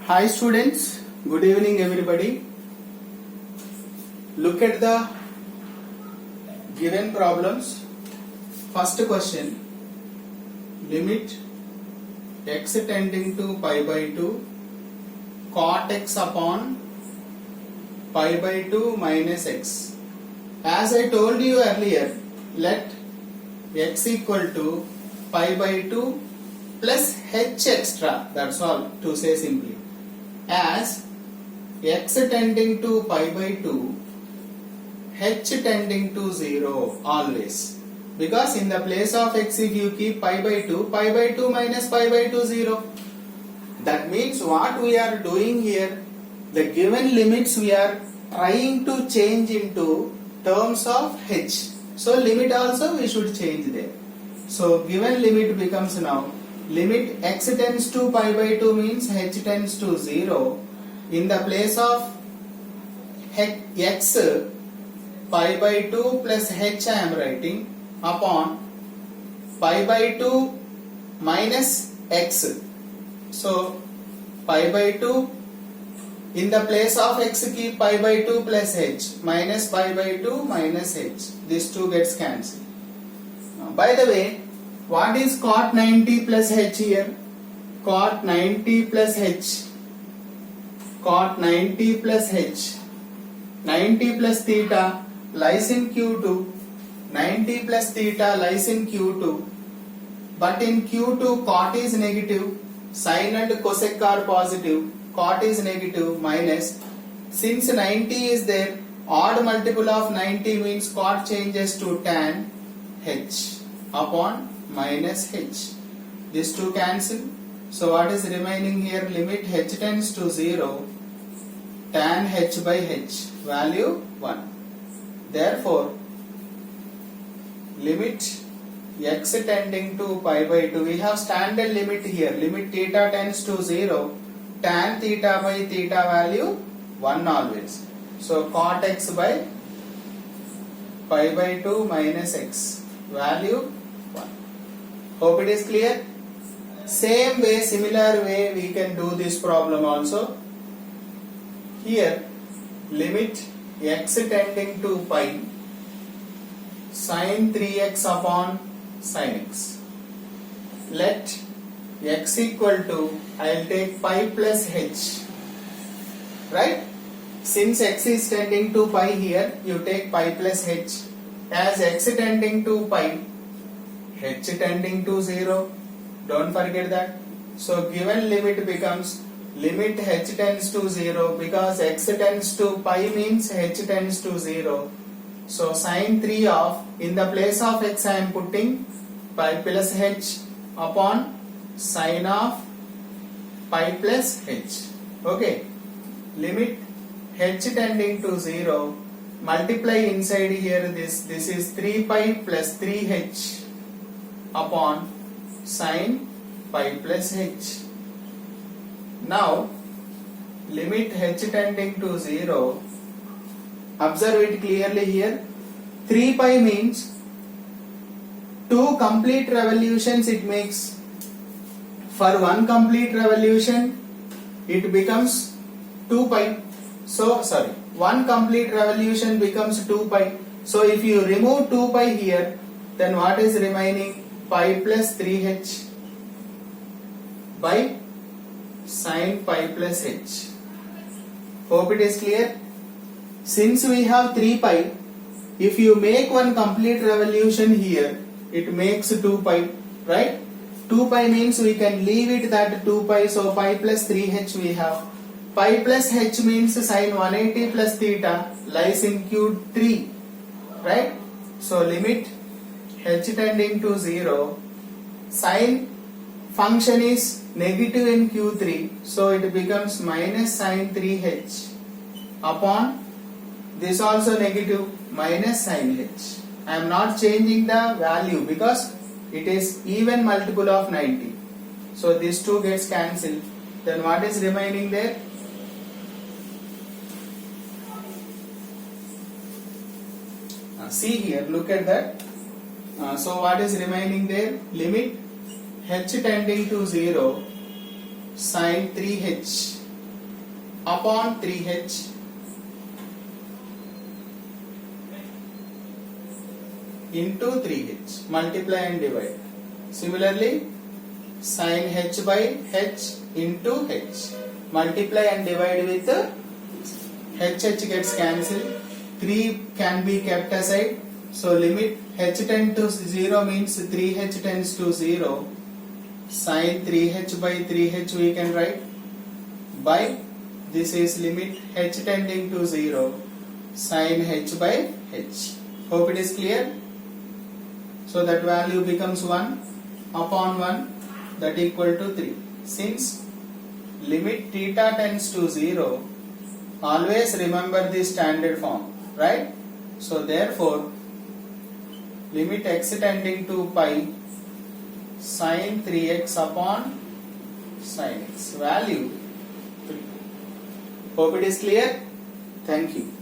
Hi students, good evening everybody. Look at the given problems. First question, limit x tending to pi by 2 cot x upon pi by 2 minus x. As I told you earlier, let x equal to pi by 2 plus h extra, that's all to say simply. As x tending to pi by 2, h tending to 0 always. Because in the place of x if you keep pi by 2 minus pi by 2 0. That means what we are doing here, the given limits we are trying to change into terms of h. So limit also we should change there. So given limit becomes now limit x tends to pi by 2 means h tends to 0. In the place of x pi by 2 plus h I am writing upon pi by 2 minus x. So pi by 2 in the place of x keep pi by 2 plus h minus pi by 2 minus h. These two gets cancelled. By the way, what is cot 90 plus h here? Cot 90 plus h. Cot 90 plus h. 90 plus theta lies in Q2. 90 plus theta lies in Q2. But in Q2 cot is negative. Sin and cosec are positive. Cot is negative minus. Since 90 is there, odd multiple of 90 means cot changes to tan h upon minus h. These two cancel. So what is remaining here? Limit h tends to 0, tan h by h, value 1. Therefore, limit x tending to pi by 2, we have standard limit here. Limit theta tends to 0, tan theta by theta value 1 always. So cot x by pi by 2 minus x, value 1. Hope it is clear. Same way, similar way we can do this problem also. Here limit x tending to pi sin 3x upon sin x. Let x equal to, I will take pi plus h. Right? Since x is tending to pi here, you take pi plus h. As x tending to pi, h tending to 0. Don't forget that. So given limit becomes limit h tends to 0 because x tends to pi means h tends to 0. So sin 3 of, in the place of x I am putting pi plus h upon sin of pi plus h. Okay. Limit h tending to 0. Multiply inside here this is 3 pi plus 3h upon sin pi plus h. Now limit h tending to 0. Observe it clearly here. 3 pi means 2 complete revolutions it makes. For 1 complete revolution it becomes 2 pi. So 1 complete revolution becomes 2 pi. So if you remove 2 pi here, then what is remaining? Pi plus 3h by sin pi plus h. Hope it is clear. Since we have 3 pi, if you make 1 complete revolution here, it makes 2 pi, right? 2 pi means we can leave it that 2 pi, so pi plus 3h we have. Pi plus h means sin 180 plus theta lies in Q3, right? So limit h tending to 0, sin function is negative in Q3, so it becomes minus sin 3h upon this also negative minus sin h. I am not changing the value because it is even multiple of 90. So these two gets cancelled. Then what is remaining there? See here, look at that. So what is remaining there? Limit h tending to 0 sin 3h upon 3h into 3h. Multiply and divide. Similarly, sin h by h into h. Multiply and divide with h gets cancelled. 3 can be kept aside. So limit h tends to 0 means 3h tends to 0. Sin 3h by 3h we can write by this is limit h tending to 0 sin h by h. Hope it is clear. So that value becomes 1 upon 1 that equal to 3. Since limit theta tends to 0, always remember the standard form, right? So therefore limit x tending to pi sin 3x upon sin x value 3. Hope it is clear. Thank you.